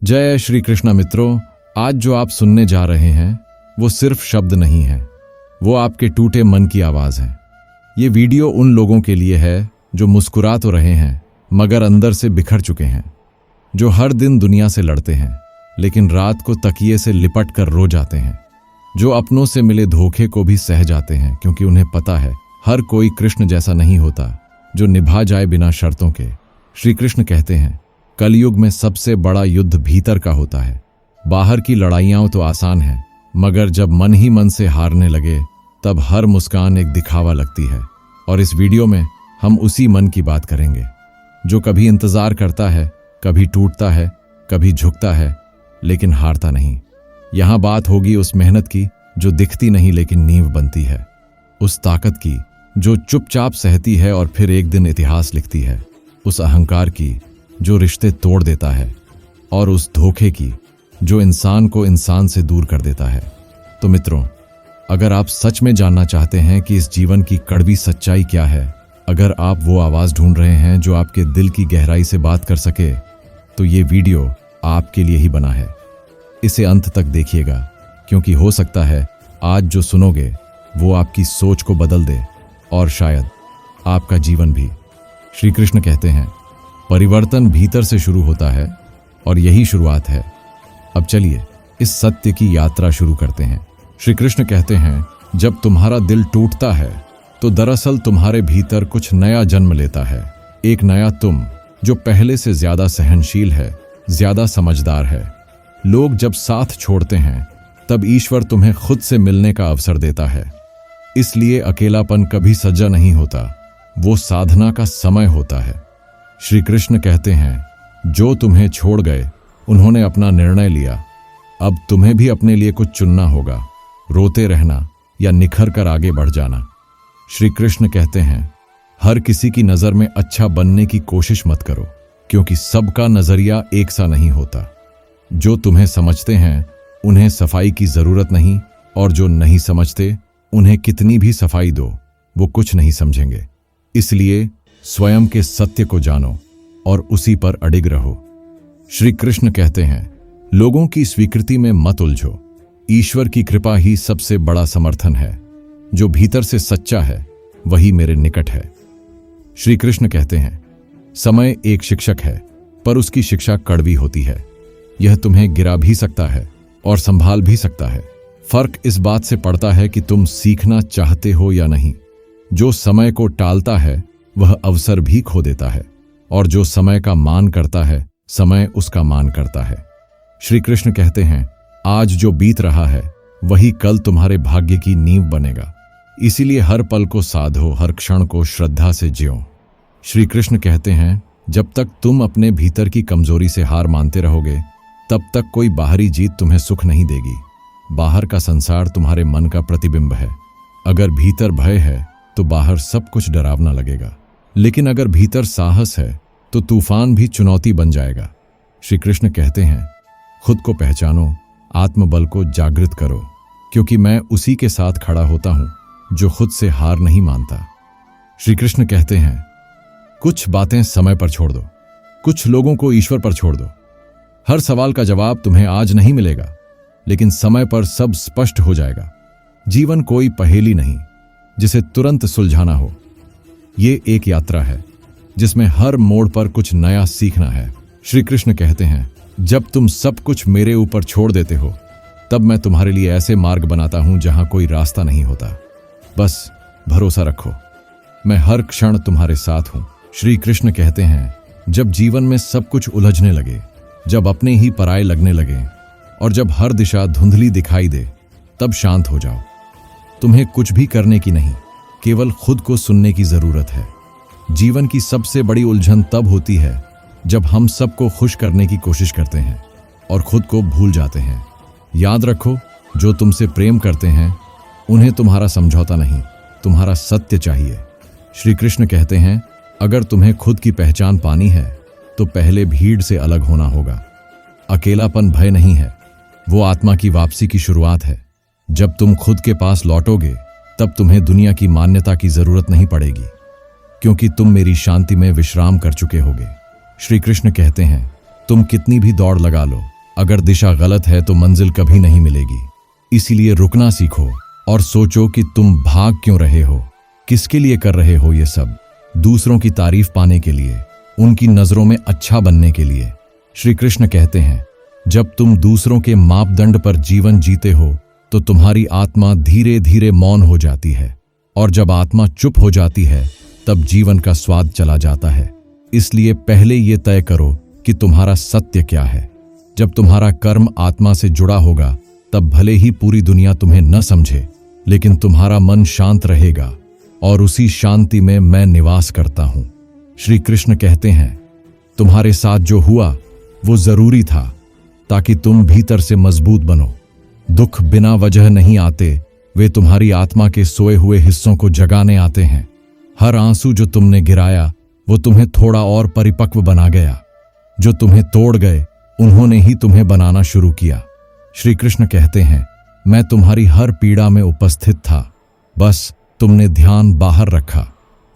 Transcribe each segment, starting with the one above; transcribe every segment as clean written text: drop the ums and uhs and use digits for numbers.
जय श्री कृष्ण मित्रों, आज जो आप सुनने जा रहे हैं वो सिर्फ शब्द नहीं है, वो आपके टूटे मन की आवाज है। ये वीडियो उन लोगों के लिए है जो मुस्कुरा तो रहे हैं मगर अंदर से बिखर चुके हैं, जो हर दिन दुनिया से लड़ते हैं लेकिन रात को तकिए से लिपट कर रो जाते हैं, जो अपनों से मिले धोखे को भी सह जाते हैं क्योंकि उन्हें पता है हर कोई कृष्ण जैसा नहीं होता जो निभा जाए बिना शर्तों के। श्री कृष्ण कहते हैं कलयुग में सबसे बड़ा युद्ध भीतर का होता है। बाहर की लड़ाइयां तो आसान है मगर जब मन ही मन से हारने लगे तब हर मुस्कान एक दिखावा लगती है। और इस वीडियो में हम उसी मन की बात करेंगे जो कभी इंतजार करता है, कभी टूटता है, कभी झुकता है लेकिन हारता नहीं। यहाँ बात होगी उस मेहनत की जो दिखती नहीं लेकिन नींव बनती है, उस ताकत की जो चुपचाप सहती है और फिर एक दिन इतिहास लिखती है, उस अहंकार की जो रिश्ते तोड़ देता है और उस धोखे की जो इंसान को इंसान से दूर कर देता है। तो मित्रों, अगर आप सच में जानना चाहते हैं कि इस जीवन की कड़वी सच्चाई क्या है, अगर आप वो आवाज ढूंढ रहे हैं जो आपके दिल की गहराई से बात कर सके, तो ये वीडियो आपके लिए ही बना है। इसे अंत तक देखिएगा क्योंकि हो सकता है आज जो सुनोगे वो आपकी सोच को बदल दे और शायद आपका जीवन भी। श्री कृष्ण कहते हैं परिवर्तन भीतर से शुरू होता है और यही शुरुआत है। अब चलिए इस सत्य की यात्रा शुरू करते हैं। श्री कृष्ण कहते हैं जब तुम्हारा दिल टूटता है तो दरअसल तुम्हारे भीतर कुछ नया जन्म लेता है, एक नया तुम जो पहले से ज्यादा सहनशील है, ज्यादा समझदार है। लोग जब साथ छोड़ते हैं तब ईश्वर तुम्हें खुद से मिलने का अवसर देता है। इसलिए अकेलापन कभी सजा नहीं होता, वो साधना का समय होता है। श्री कृष्ण कहते हैं जो तुम्हें छोड़ गए उन्होंने अपना निर्णय लिया, अब तुम्हें भी अपने लिए कुछ चुनना होगा, रोते रहना या निखर कर आगे बढ़ जाना। श्री कृष्ण कहते हैं हर किसी की नजर में अच्छा बनने की कोशिश मत करो क्योंकि सबका नजरिया एक सा नहीं होता। जो तुम्हें समझते हैं उन्हें सफाई की जरूरत नहीं और जो नहीं समझते उन्हें कितनी भी सफाई दो वो कुछ नहीं समझेंगे। इसलिए स्वयं के सत्य को जानो और उसी पर अडिग रहो। श्री कृष्ण कहते हैं लोगों की स्वीकृति में मत उलझो, ईश्वर की कृपा ही सबसे बड़ा समर्थन है। जो भीतर से सच्चा है वही मेरे निकट है। श्री कृष्ण कहते हैं समय एक शिक्षक है पर उसकी शिक्षा कड़वी होती है। यह तुम्हें गिरा भी सकता है और संभाल भी सकता है। फर्क इस बात से पड़ता है कि तुम सीखना चाहते हो या नहीं। जो समय को टालता है वह अवसर भी खो देता है और जो समय का मान करता है समय उसका मान करता है। श्री कृष्ण कहते हैं आज जो बीत रहा है वही कल तुम्हारे भाग्य की नींव बनेगा। इसीलिए हर पल को साधो, हर क्षण को श्रद्धा से जियो। श्री कृष्ण कहते हैं जब तक तुम अपने भीतर की कमजोरी से हार मानते रहोगे तब तक कोई बाहरी जीत तुम्हें सुख नहीं देगी। बाहर का संसार तुम्हारे मन का प्रतिबिंब है। अगर भीतर भय है तो बाहर सब कुछ डरावना लगेगा, लेकिन अगर भीतर साहस है तो तूफान भी चुनौती बन जाएगा। श्री कृष्ण कहते हैं खुद को पहचानो, आत्मबल को जागृत करो क्योंकि मैं उसी के साथ खड़ा होता हूं जो खुद से हार नहीं मानता। श्री कृष्ण कहते हैं कुछ बातें समय पर छोड़ दो, कुछ लोगों को ईश्वर पर छोड़ दो। हर सवाल का जवाब तुम्हें आज नहीं मिलेगा लेकिन समय पर सब स्पष्ट हो जाएगा। जीवन कोई पहेली नहीं जिसे तुरंत सुलझाना हो, ये एक यात्रा है जिसमें हर मोड़ पर कुछ नया सीखना है। श्री कृष्ण कहते हैं जब तुम सब कुछ मेरे ऊपर छोड़ देते हो तब मैं तुम्हारे लिए ऐसे मार्ग बनाता हूं जहां कोई रास्ता नहीं होता। बस भरोसा रखो, मैं हर क्षण तुम्हारे साथ हूं। श्री कृष्ण कहते हैं जब जीवन में सब कुछ उलझने लगे, जब अपने ही पराये लगने लगे और जब हर दिशा धुंधली दिखाई दे तब शांत हो जाओ। तुम्हें कुछ भी करने की नहीं, केवल खुद को सुनने की जरूरत है। जीवन की सबसे बड़ी उलझन तब होती है जब हम सबको खुश करने की कोशिश करते हैं और खुद को भूल जाते हैं। याद रखो जो तुमसे प्रेम करते हैं उन्हें तुम्हारा समझौता नहीं, तुम्हारा सत्य चाहिए। श्री कृष्ण कहते हैं अगर तुम्हें खुद की पहचान पानी है तो पहले भीड़ से अलग होना होगा। अकेलापन भय नहीं है, वो आत्मा की वापसी की शुरुआत है। जब तुम खुद के पास लौटोगे तब तुम्हें दुनिया की मान्यता की जरूरत नहीं पड़ेगी क्योंकि तुम मेरी शांति में विश्राम कर चुके होगे। श्री कृष्ण कहते हैं तुम कितनी भी दौड़ लगा लो, अगर दिशा गलत है तो मंजिल कभी नहीं मिलेगी। इसीलिए रुकना सीखो और सोचो कि तुम भाग क्यों रहे हो, किसके लिए कर रहे हो ये सब। दूसरों की तारीफ पाने के लिए, उनकी नजरों में अच्छा बनने के लिए। श्री कृष्ण कहते हैं, जब तुम दूसरों के मापदंड पर जीवन जीते हो तो तुम्हारी आत्मा धीरे धीरे मौन हो जाती है, और जब आत्मा चुप हो जाती है तब जीवन का स्वाद चला जाता है। इसलिए पहले ये तय करो कि तुम्हारा सत्य क्या है। जब तुम्हारा कर्म आत्मा से जुड़ा होगा तब भले ही पूरी दुनिया तुम्हें न समझे, लेकिन तुम्हारा मन शांत रहेगा और उसी शांति में मैं निवास करता हूं। श्री कृष्ण कहते हैं, तुम्हारे साथ जो हुआ वो जरूरी था ताकि तुम भीतर से मजबूत बनो। दुख बिना वजह नहीं आते, वे तुम्हारी आत्मा के सोए हुए हिस्सों को जगाने आते हैं। हर आंसू जो तुमने गिराया वो तुम्हें थोड़ा और परिपक्व बना गया। जो तुम्हें तोड़ गए उन्होंने ही तुम्हें बनाना शुरू किया। श्री कृष्ण कहते हैं, मैं तुम्हारी हर पीड़ा में उपस्थित था, बस तुमने ध्यान बाहर रखा।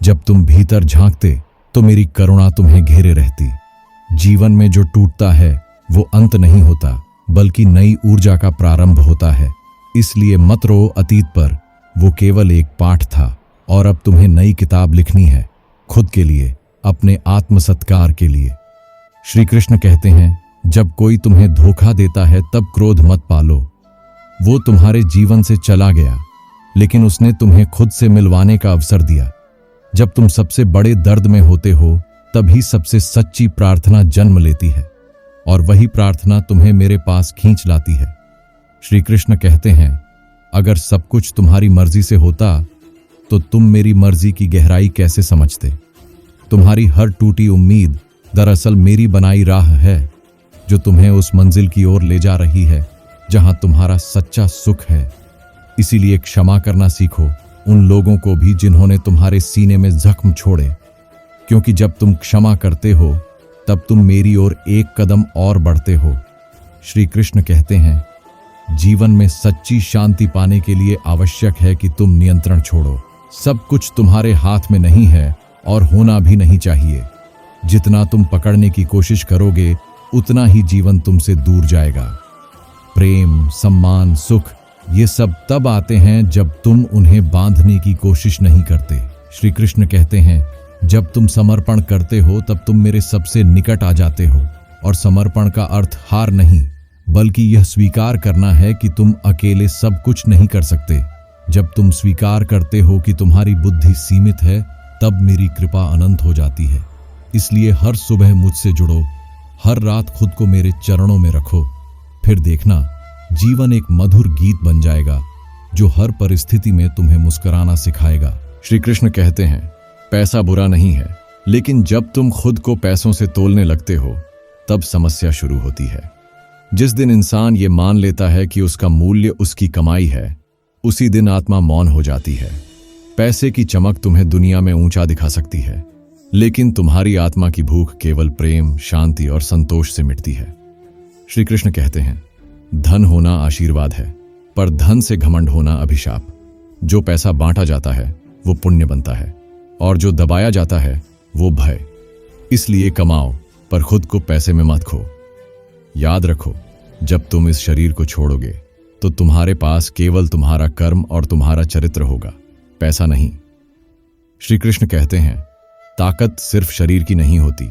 जब तुम भीतर झांकते तो मेरी करुणा तुम्हें घेरे रहती। जीवन में जो टूटता है वो अंत नहीं होता, बल्कि नई ऊर्जा का प्रारंभ होता है। इसलिए मत रो अतीत पर, वो केवल एक पाठ था और अब तुम्हें नई किताब लिखनी है, खुद के लिए, अपने आत्मसत्कार के लिए। श्री कृष्ण कहते हैं, जब कोई तुम्हें धोखा देता है तब क्रोध मत पालो। वो तुम्हारे जीवन से चला गया, लेकिन उसने तुम्हें खुद से मिलवाने का अवसर दिया। जब तुम सबसे बड़े दर्द में होते हो तभी सबसे सच्ची प्रार्थना जन्म लेती है, और वही प्रार्थना तुम्हें मेरे पास खींच लाती है। श्री कृष्ण कहते हैं, अगर सब कुछ तुम्हारी मर्जी से होता तो तुम मेरी मर्जी की गहराई कैसे समझते। तुम्हारी हर टूटी उम्मीद दरअसल मेरी बनाई राह है, जो तुम्हें उस मंजिल की ओर ले जा रही है जहां तुम्हारा सच्चा सुख है। इसीलिए क्षमा करना सीखो उन लोगों को भी जिन्होंने तुम्हारे सीने में जख्म छोड़े, क्योंकि जब तुम क्षमा करते हो तब तुम मेरी ओर एक कदम और बढ़ते हो। श्री कृष्ण कहते हैं, जीवन में सच्ची शांति पाने के लिए आवश्यक है कि तुम नियंत्रण छोड़ो। सब कुछ तुम्हारे हाथ में नहीं है और होना भी नहीं चाहिए। जितना तुम पकड़ने की कोशिश करोगे उतना ही जीवन तुमसे दूर जाएगा। प्रेम, सम्मान, सुख, ये सब तब आते हैं जब तुम उन्हें बांधने की कोशिश नहीं करते। श्री कृष्ण कहते हैं, जब तुम समर्पण करते हो तब तुम मेरे सबसे निकट आ जाते हो, और समर्पण का अर्थ हार नहीं, बल्कि यह स्वीकार करना है कि तुम अकेले सब कुछ नहीं कर सकते। जब तुम स्वीकार करते हो कि तुम्हारी बुद्धि सीमित है तब मेरी कृपा अनंत हो जाती है। इसलिए हर सुबह मुझसे जुड़ो, हर रात खुद को मेरे चरणों में रखो, फिर देखना जीवन एक मधुर गीत बन जाएगा जो हर परिस्थिति में तुम्हें मुस्कुराना सिखाएगा। श्री कृष्ण कहते हैं, पैसा बुरा नहीं है, लेकिन जब तुम खुद को पैसों से तोलने लगते हो तब समस्या शुरू होती है। जिस दिन इंसान ये मान लेता है कि उसका मूल्य उसकी कमाई है, उसी दिन आत्मा मौन हो जाती है। पैसे की चमक तुम्हें दुनिया में ऊंचा दिखा सकती है, लेकिन तुम्हारी आत्मा की भूख केवल प्रेम, शांति और संतोष से मिटती है। श्री कृष्ण कहते हैं, धन होना आशीर्वाद है, पर धन से घमंड होना अभिशाप। जो पैसा बांटा जाता है वो पुण्य बनता है, और जो दबाया जाता है वो भय। इसलिए कमाओ, पर खुद को पैसे में मत खो। याद रखो, जब तुम इस शरीर को छोड़ोगे तो तुम्हारे पास केवल तुम्हारा कर्म और तुम्हारा चरित्र होगा, पैसा नहीं। श्री कृष्ण कहते हैं, ताकत सिर्फ शरीर की नहीं होती,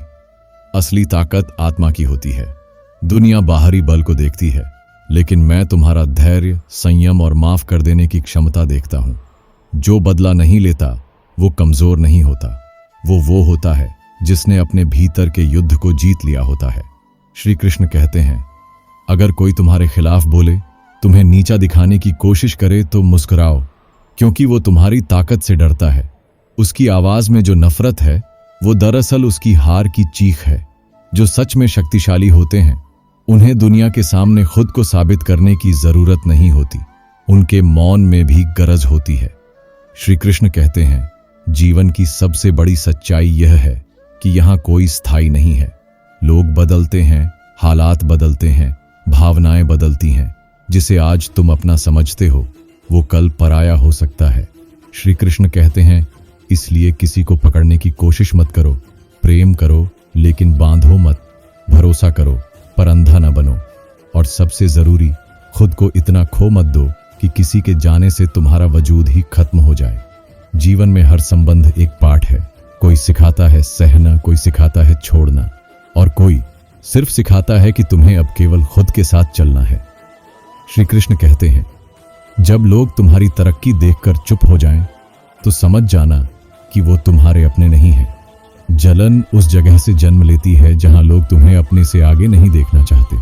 असली ताकत आत्मा की होती है। दुनिया बाहरी बल को देखती है, लेकिन मैं तुम्हारा धैर्य, संयम और माफ कर देने की क्षमता देखता हूं। जो बदला नहीं लेता वो कमजोर नहीं होता, वो होता है जिसने अपने भीतर के युद्ध को जीत लिया होता है। श्री कृष्ण कहते हैं, अगर कोई तुम्हारे खिलाफ बोले, तुम्हें नीचा दिखाने की कोशिश करे तो मुस्कुराओ, क्योंकि वो तुम्हारी ताकत से डरता है। उसकी आवाज में जो नफरत है वो दरअसल उसकी हार की चीख है। जो सच में शक्तिशाली होते हैं उन्हें दुनिया के सामने खुद को साबित करने की जरूरत नहीं होती, उनके मौन में भी गरज होती है। श्री कृष्ण कहते हैं, जीवन की सबसे बड़ी सच्चाई यह है कि यहाँ कोई स्थायी नहीं है। लोग बदलते हैं, हालात बदलते हैं, भावनाएं बदलती हैं। जिसे आज तुम अपना समझते हो वो कल पराया हो सकता है। श्री कृष्ण कहते हैं, इसलिए किसी को पकड़ने की कोशिश मत करो, प्रेम करो लेकिन बांधो मत। भरोसा करो पर अंधा न बनो, और सबसे जरूरी, खुद को इतना खो मत दो कि किसी के जाने से तुम्हारा वजूद ही खत्म हो जाए। जीवन में हर संबंध एक पाठ है। कोई सिखाता है सहना, कोई सिखाता है छोड़ना, और कोई सिर्फ सिखाता है कि तुम्हें अब केवल खुद के साथ चलना है। श्री कृष्ण कहते हैं, जब लोग तुम्हारी तरक्की देखकर चुप हो जाएं, तो समझ जाना कि वो तुम्हारे अपने नहीं हैं। जलन उस जगह से जन्म लेती है जहां लोग तुम्हें अपने से आगे नहीं देखना चाहते।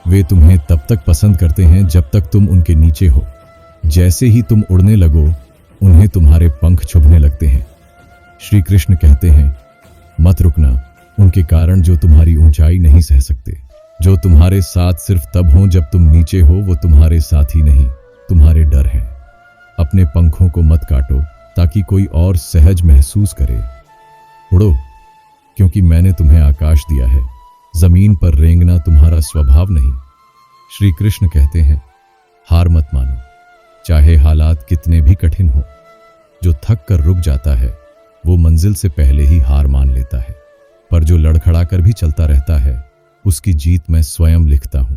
वे तुम्हें तब तक पसंद करते हैं जब तक तुम उनके नीचे हो। जैसे ही तुम उड़ने लगो, उन्हें तुम्हारे पंख चुभने लगते हैं। श्री कृष्ण कहते हैं, मत रुकना उनके कारण जो तुम्हारी ऊंचाई नहीं सह सकते। जो तुम्हारे साथ सिर्फ तब हो जब तुम नीचे हो, वो तुम्हारे साथी नहीं, तुम्हारे डर हैं। अपने पंखों को मत काटो ताकि कोई और सहज महसूस करे। उड़ो, क्योंकि मैंने तुम्हें आकाश दिया है। जमीन पर रेंगना तुम्हारा स्वभाव नहीं। श्री कृष्ण कहते हैं, हार मत मानो, चाहे हालात कितने भी कठिन हो। जो थक कर रुक जाता है, वो मंजिल से पहले ही हार मान लेता है, पर जो लड़खड़ा कर भी चलता रहता है, उसकी जीत मैं स्वयं लिखता हूं।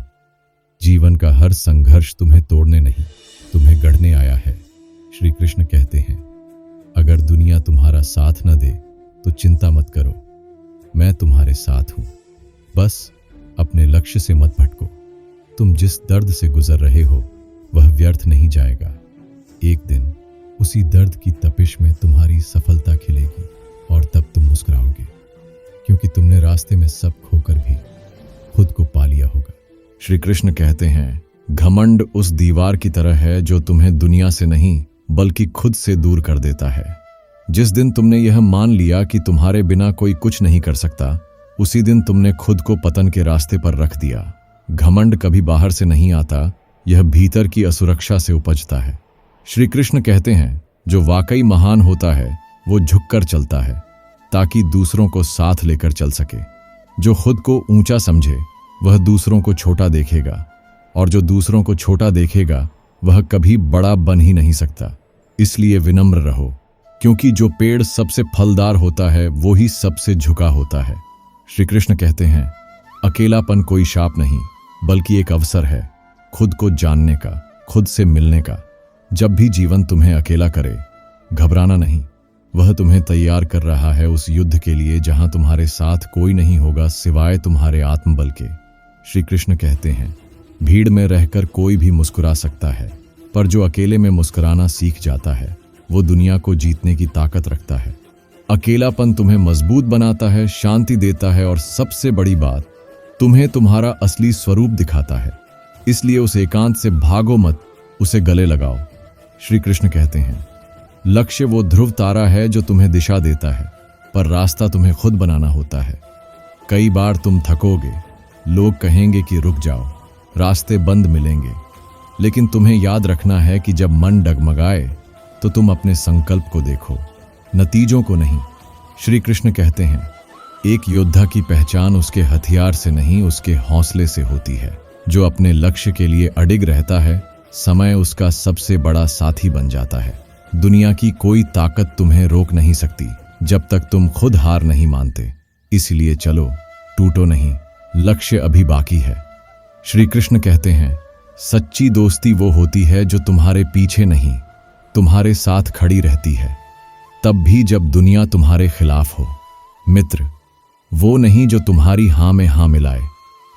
जीवन का हर संघर्ष तुम्हें तोड़ने नहीं, तुम्हें गढ़ने आया है। श्री कृष्ण कहते हैं, अगर दुनिया तुम्हारा साथ न दे तो चिंता मत करो, मैं तुम्हारे साथ हूं। बस अपने लक्ष्य से मत भटको। तुम जिस दर्द से गुजर रहे हो, वह व्यर्थ नहीं जाएगा। एक दिन उसी दर्द की तपिश में तुम्हारी सफलता खिलेगी, और तब तुम मुस्कुराओगे, क्योंकि तुमने रास्ते में सब खोकर भी खुद को पा लिया होगा। श्री कृष्ण कहते हैं, घमंड उस दीवार की तरह है जो तुम्हें दुनिया से नहीं बल्कि खुद से दूर कर देता है। जिस दिन तुमने यह मान लिया कि तुम्हारे बिना कोई कुछ नहीं कर सकता, उसी दिन तुमने खुद को पतन के रास्ते पर रख दिया। घमंड कभी बाहर से नहीं आता, यह भीतर की असुरक्षा से उपजता है। श्री कृष्ण कहते हैं, जो वाकई महान होता है वो झुककर चलता है ताकि दूसरों को साथ लेकर चल सके। जो खुद को ऊंचा समझे वह दूसरों को छोटा देखेगा, और जो दूसरों को छोटा देखेगा वह कभी बड़ा बन ही नहीं सकता। इसलिए विनम्र रहो, क्योंकि जो पेड़ सबसे फलदार होता है वो ही सबसे झुका होता है। श्री कृष्ण कहते हैं, अकेलापन कोई शाप नहीं बल्कि एक अवसर है खुद को जानने का, खुद से मिलने का। जब भी जीवन तुम्हें अकेला करे, घबराना नहीं, वह तुम्हें तैयार कर रहा है उस युद्ध के लिए जहां तुम्हारे साथ कोई नहीं होगा सिवाय तुम्हारे आत्मबल के। श्री कृष्ण कहते हैं, भीड़ में रहकर कोई भी मुस्कुरा सकता है, पर जो अकेले में मुस्कुराना सीख जाता है वो दुनिया को जीतने की ताकत रखता है। अकेलापन तुम्हें मजबूत बनाता है, शांति देता है, और सबसे बड़ी बात, तुम्हें तुम्हारा असली स्वरूप दिखाता है। इसलिए उस एकांत से भागो मत, उसे गले लगाओ। श्री कृष्ण कहते हैं, लक्ष्य वो ध्रुव तारा है जो तुम्हें दिशा देता है, पर रास्ता तुम्हें खुद बनाना होता है। कई बार तुम थकोगे, लोग कहेंगे कि रुक जाओ, रास्ते बंद मिलेंगे, लेकिन तुम्हें याद रखना है कि जब मन डगमगाए तो तुम अपने संकल्प को देखो, नतीजों को नहीं। श्री कृष्ण कहते हैं, एक योद्धा की पहचान उसके हथियार से नहीं, उसके हौसले से होती है। जो अपने लक्ष्य के लिए अडिग रहता है, समय उसका सबसे बड़ा साथी बन जाता है। दुनिया की कोई ताकत तुम्हें रोक नहीं सकती जब तक तुम खुद हार नहीं मानते। इसलिए चलो, टूटो नहीं, लक्ष्य अभी बाकी है। श्री कृष्ण कहते हैं, सच्ची दोस्ती वो होती है जो तुम्हारे पीछे नहीं, तुम्हारे साथ खड़ी रहती है, तब भी जब दुनिया तुम्हारे खिलाफ हो। मित्र वो नहीं जो तुम्हारी हां में हां मिलाए,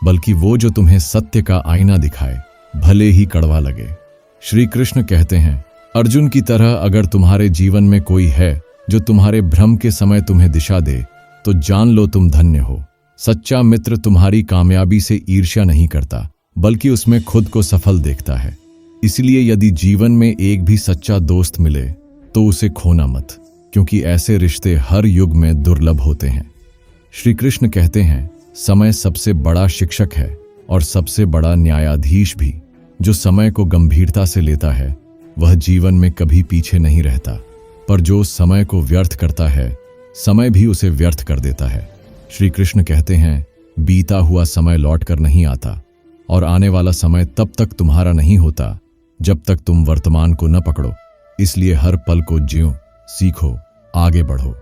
बल्कि वो जो तुम्हें सत्य का आईना दिखाए, भले ही कड़वा लगे। श्री कृष्ण कहते हैं, अर्जुन की तरह अगर तुम्हारे जीवन में कोई है जो तुम्हारे भ्रम के समय तुम्हें दिशा दे, तो जान लो तुम धन्य हो। सच्चा मित्र तुम्हारी कामयाबी से ईर्ष्या नहीं करता, बल्कि उसमें खुद को सफल देखता है। इसलिए यदि जीवन में एक भी सच्चा दोस्त मिले तो उसे खोना मत, क्योंकि ऐसे रिश्ते हर युग में दुर्लभ होते हैं। श्री कृष्ण कहते हैं, समय सबसे बड़ा शिक्षक है और सबसे बड़ा न्यायाधीश भी। जो समय को गंभीरता से लेता है वह जीवन में कभी पीछे नहीं रहता, पर जो समय को व्यर्थ करता है, समय भी उसे व्यर्थ कर देता है। श्री कृष्ण कहते हैं, बीता हुआ समय लौट कर नहीं आता, और आने वाला समय तब तक तुम्हारा नहीं होता जब तक तुम वर्तमान को न पकड़ो। इसलिए हर पल को जियो, सीखो, आगे बढ़ो।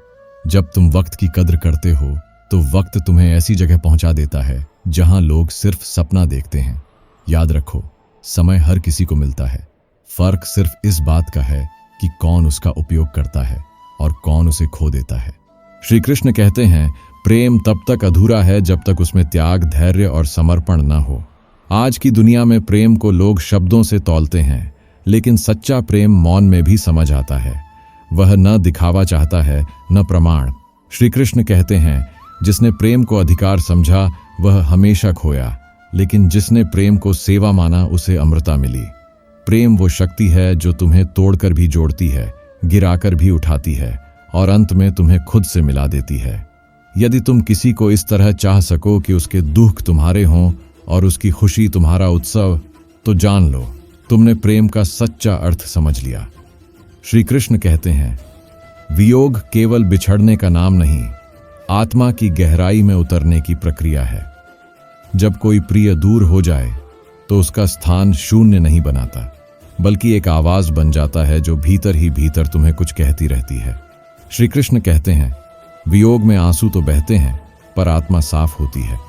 जब तुम वक्त की कद्र करते हो तो वक्त तुम्हें ऐसी जगह पहुंचा देता है जहां लोग सिर्फ सपना देखते हैं। याद रखो, समय हर किसी को मिलता है, फर्क सिर्फ इस बात का है कि कौन उसका उपयोग करता है और कौन उसे खो देता है। श्री कृष्ण कहते हैं, प्रेम तब तक अधूरा है जब तक उसमें त्याग, धैर्य और समर्पण न हो। आज की दुनिया में प्रेम को लोग शब्दों से तौलते हैं, लेकिन सच्चा प्रेम मौन में भी समझ आता है। वह न दिखावा चाहता है, न प्रमाण। श्री कृष्ण कहते हैं, जिसने प्रेम को अधिकार समझा वह हमेशा खोया, लेकिन जिसने प्रेम को सेवा माना उसे अमृता मिली। प्रेम वो शक्ति है जो तुम्हें तोड़कर भी जोड़ती है, गिराकर भी उठाती है और अंत में तुम्हें खुद से मिला देती है। यदि तुम किसी को इस तरह चाह सको कि उसके दुख तुम्हारे हों और उसकी खुशी तुम्हारा उत्सव, तो जान लो तुमने प्रेम का सच्चा अर्थ समझ लिया। श्री कृष्ण कहते हैं, वियोग केवल बिछड़ने का नाम नहीं, आत्मा की गहराई में उतरने की प्रक्रिया है। जब कोई प्रिय दूर हो जाए तो उसका स्थान शून्य नहीं बनाता, बल्कि एक आवाज बन जाता है जो भीतर ही भीतर तुम्हें कुछ कहती रहती है। श्री कृष्ण कहते हैं, वियोग में आंसू तो बहते हैं पर आत्मा साफ होती है।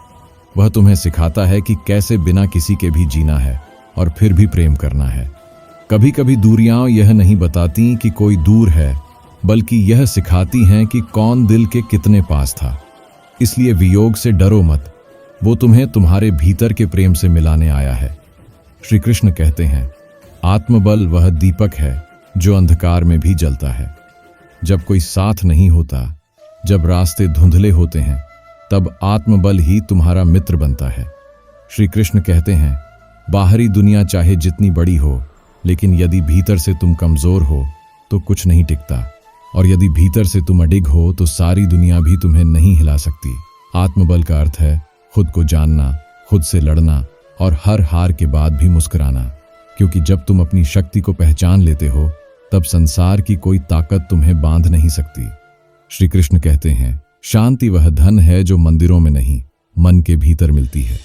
वह तुम्हें सिखाता है कि कैसे बिना किसी के भी जीना है और फिर भी प्रेम करना है। कभी कभी दूरियां यह नहीं बताती कि कोई दूर है, बल्कि यह सिखाती हैं कि कौन दिल के कितने पास था। इसलिए वियोग से डरो मत, वो तुम्हें तुम्हारे भीतर के प्रेम से मिलाने आया है। श्री कृष्ण कहते हैं, आत्मबल वह दीपक है जो अंधकार में भी जलता है। जब कोई साथ नहीं होता, जब रास्ते धुंधले होते हैं, तब आत्मबल ही तुम्हारा मित्र बनता है। श्री कृष्ण कहते हैं, बाहरी दुनिया चाहे जितनी बड़ी हो, लेकिन यदि भीतर से तुम कमजोर हो तो कुछ नहीं टिकता, और यदि भीतर से तुम अडिग हो तो सारी दुनिया भी तुम्हें नहीं हिला सकती। आत्मबल का अर्थ है खुद को जानना, खुद से लड़ना और हर हार के बाद भी मुस्कुराना, क्योंकि जब तुम अपनी शक्ति को पहचान लेते हो तब संसार की कोई ताकत तुम्हें बांध नहीं सकती। श्री कृष्ण कहते हैं, शांति वह धन है जो मंदिरों में नहीं, मन के भीतर मिलती है।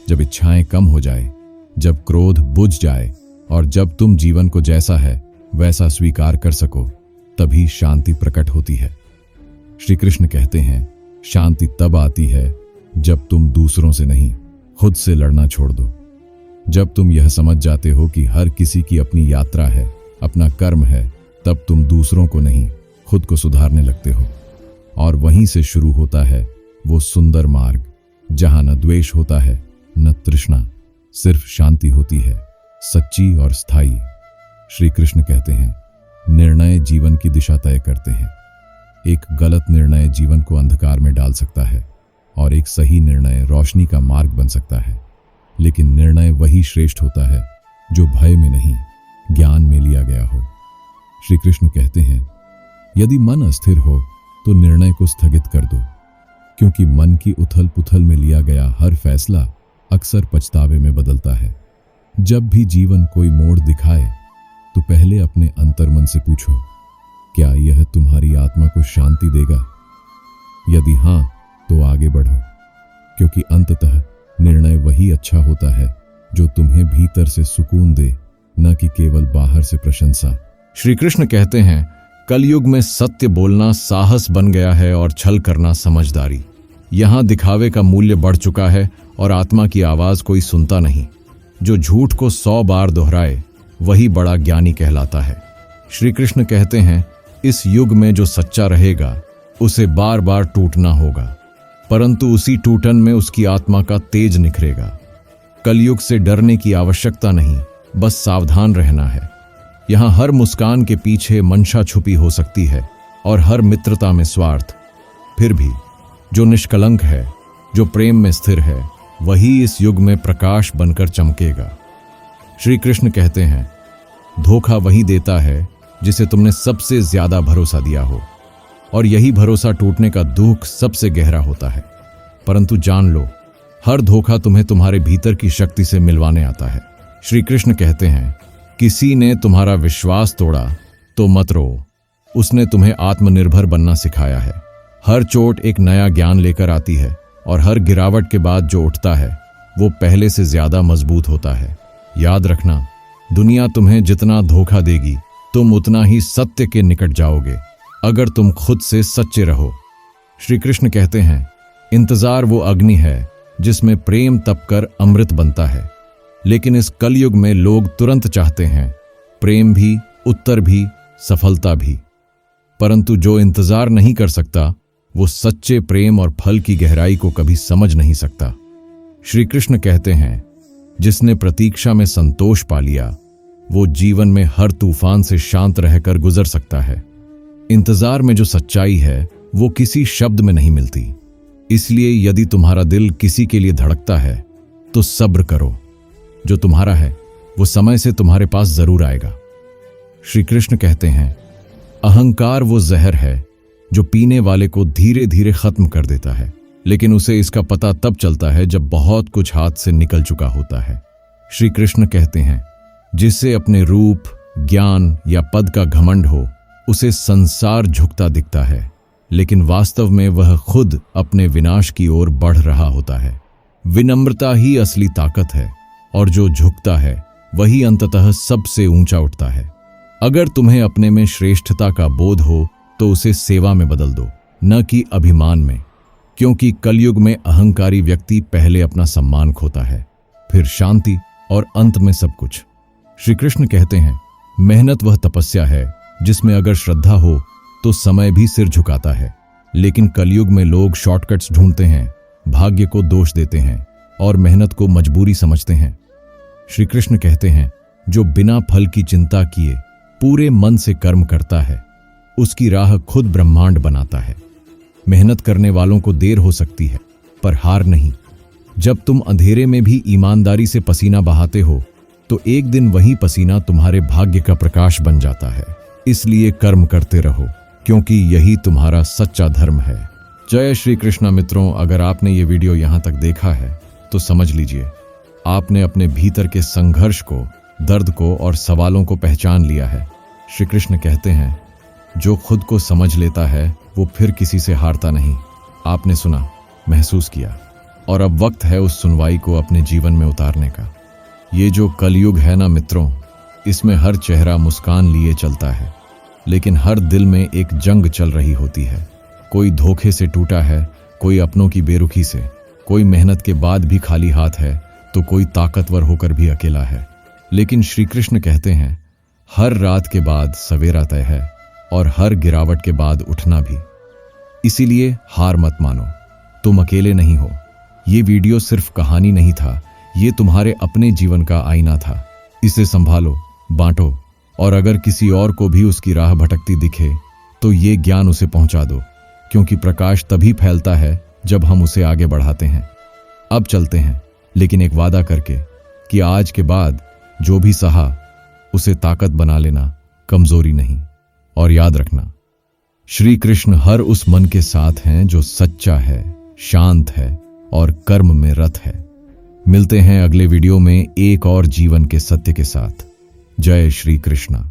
जब इच्छाएं कम हो जाए, जब क्रोध बुझ जाए और जब तुम जीवन को जैसा है वैसा स्वीकार कर सको, तभी शांति प्रकट होती है। श्री कृष्ण कहते हैं, शांति तब आती है जब तुम दूसरों से नहीं, खुद से लड़ना छोड़ दो। जब तुम यह समझ जाते हो कि हर किसी की अपनी यात्रा है, अपना कर्म है, तब तुम दूसरों को नहीं, खुद को सुधारने लगते हो। और वहीं से शुरू होता है वो सुंदर मार्ग जहां न द्वेष होता है, न तृष्णा, सिर्फ शांति होती है, सच्ची और स्थायी। श्री कृष्ण कहते हैं, निर्णय जीवन की दिशा तय करते हैं। एक गलत निर्णय जीवन को अंधकार में डाल सकता है और एक सही निर्णय रोशनी का मार्ग बन सकता है। लेकिन निर्णय वही श्रेष्ठ होता है जो भय में नहीं, ज्ञान में लिया गया हो। श्री कृष्ण कहते हैं, यदि मन अस्थिर हो तो निर्णय को स्थगित कर दो, क्योंकि मन की उथल पुथल में लिया गया हर फैसला अक्सर पछतावे में बदलता है। जब भी जीवन कोई मोड़ दिखाए तो पहले अपने अंतर्मन से पूछो, क्या यह तुम्हारी आत्मा को शांति देगा? यदि हां, तो आगे बढ़ो, क्योंकि अंततः निर्णय वही अच्छा होता है जो तुम्हें भीतर से सुकून दे, न कि केवल बाहर से प्रशंसा। श्री कृष्ण कहते हैं, कलयुग में सत्य बोलना साहस बन गया है और छल करना समझदारी। यहां दिखावे का मूल्य बढ़ चुका है और आत्मा की आवाज कोई सुनता नहीं। जो झूठ को 100 बार दोहराए वही बड़ा ज्ञानी कहलाता है। श्री कृष्ण कहते हैं, इस युग में जो सच्चा रहेगा उसे बार बार टूटना होगा, परंतु उसी टूटन में उसकी आत्मा का तेज निखरेगा। कलयुग से डरने की आवश्यकता नहीं, बस सावधान रहना है। यहाँ हर मुस्कान के पीछे मंशा छुपी हो सकती है और हर मित्रता में स्वार्थ। फिर भी जो निष्कलंक है, जो प्रेम में स्थिर है, वही इस युग में प्रकाश बनकर चमकेगा। श्री कृष्ण कहते हैं, धोखा वही देता है जिसे तुमने सबसे ज्यादा भरोसा दिया हो, और यही भरोसा टूटने का दुख सबसे गहरा होता है। परंतु जान लो, हर धोखा तुम्हें तुम्हारे भीतर की शक्ति से मिलवाने आता है। श्री कृष्ण कहते हैं, किसी ने तुम्हारा विश्वास तोड़ा तो मत रो, उसने तुम्हें आत्मनिर्भर बनना सिखाया है। हर चोट एक नया ज्ञान लेकर आती है और हर गिरावट के बाद जो उठता है वो पहले से ज्यादा मजबूत होता है। याद रखना, दुनिया तुम्हें जितना धोखा देगी तुम उतना ही सत्य के निकट जाओगे, अगर तुम खुद से सच्चे रहो। श्री कृष्ण कहते हैं, इंतजार वो अग्नि है जिसमें प्रेम तपकर अमृत बनता है। लेकिन इस कलयुग में लोग तुरंत चाहते हैं, प्रेम भी, उत्तर भी, सफलता भी। परंतु जो इंतजार नहीं कर सकता वो सच्चे प्रेम और फल की गहराई को कभी समझ नहीं सकता। श्री कृष्ण कहते हैं, जिसने प्रतीक्षा में संतोष पा लिया वो जीवन में हर तूफान से शांत रहकर गुजर सकता है। इंतजार में जो सच्चाई है वो किसी शब्द में नहीं मिलती। इसलिए यदि तुम्हारा दिल किसी के लिए धड़कता है तो सब्र करो। जो तुम्हारा है वो समय से तुम्हारे पास जरूर आएगा। श्री कृष्ण कहते हैं, अहंकार वो जहर है जो पीने वाले को धीरे धीरे खत्म कर देता है, लेकिन उसे इसका पता तब चलता है जब बहुत कुछ हाथ से निकल चुका होता है। श्री कृष्ण कहते हैं, जिससे अपने रूप, ज्ञान या पद का घमंड हो उसे संसार झुकता दिखता है, लेकिन वास्तव में वह खुद अपने विनाश की ओर बढ़ रहा होता है। विनम्रता ही असली ताकत है और जो झुकता है वही अंततः सबसे ऊंचा उठता है। अगर तुम्हें अपने में श्रेष्ठता का बोध हो तो उसे सेवा में बदल दो, न कि अभिमान में, क्योंकि कलयुग में अहंकारी व्यक्ति पहले अपना सम्मान खोता है, फिर शांति और अंत में सब कुछ। श्री कृष्ण कहते हैं, मेहनत वह तपस्या है जिसमें अगर श्रद्धा हो तो समय भी सिर झुकाता है। लेकिन कलयुग में लोग शॉर्टकट्स ढूंढते हैं, भाग्य को दोष देते हैं और मेहनत को मजबूरी समझते हैं। श्री कृष्ण कहते हैं, जो बिना फल की चिंता किए पूरे मन से कर्म करता है उसकी राह खुद ब्रह्मांड बनाता है। मेहनत करने वालों को देर हो सकती है पर हार नहीं। जब तुम अंधेरे में भी ईमानदारी से पसीना बहाते हो तो एक दिन वही पसीना तुम्हारे भाग्य का प्रकाश बन जाता है। इसलिए कर्म करते रहो, क्योंकि यही तुम्हारा सच्चा धर्म है। जय श्री कृष्ण। मित्रों, अगर आपने ये वीडियो यहाँ तक देखा है तो समझ लीजिए आपने अपने भीतर के संघर्ष को, दर्द को और सवालों को पहचान लिया है। श्री कृष्ण कहते हैं, जो खुद को समझ लेता है वो फिर किसी से हारता नहीं। आपने सुना, महसूस किया, और अब वक्त है उस सुनवाई को अपने जीवन में उतारने का। ये जो कलयुग है ना मित्रों, इसमें हर चेहरा मुस्कान लिए चलता है, लेकिन हर दिल में एक जंग चल रही होती है। कोई धोखे से टूटा है, कोई अपनों की बेरुखी से, कोई मेहनत के बाद भी खाली हाथ है तो कोई ताकतवर होकर भी अकेला है। लेकिन श्री कृष्ण कहते हैं, हर रात के बाद सवेरा तय है और हर गिरावट के बाद उठना भी। इसीलिए हार मत मानो, तुम अकेले नहीं हो। ये वीडियो सिर्फ कहानी नहीं था, ये तुम्हारे अपने जीवन का आईना था। इसे संभालो, बांटो, और अगर किसी और को भी उसकी राह भटकती दिखे तो ये ज्ञान उसे पहुंचा दो, क्योंकि प्रकाश तभी फैलता है जब हम उसे आगे बढ़ाते हैं। अब चलते हैं, लेकिन एक वादा करके कि आज के बाद जो भी सहा उसे ताकत बना लेना, कमजोरी नहीं। और याद रखना, श्री कृष्ण हर उस मन के साथ हैं जो सच्चा है, शांत है और कर्म में रत है। मिलते हैं अगले वीडियो में एक और जीवन के सत्य के साथ। जय श्री कृष्ण।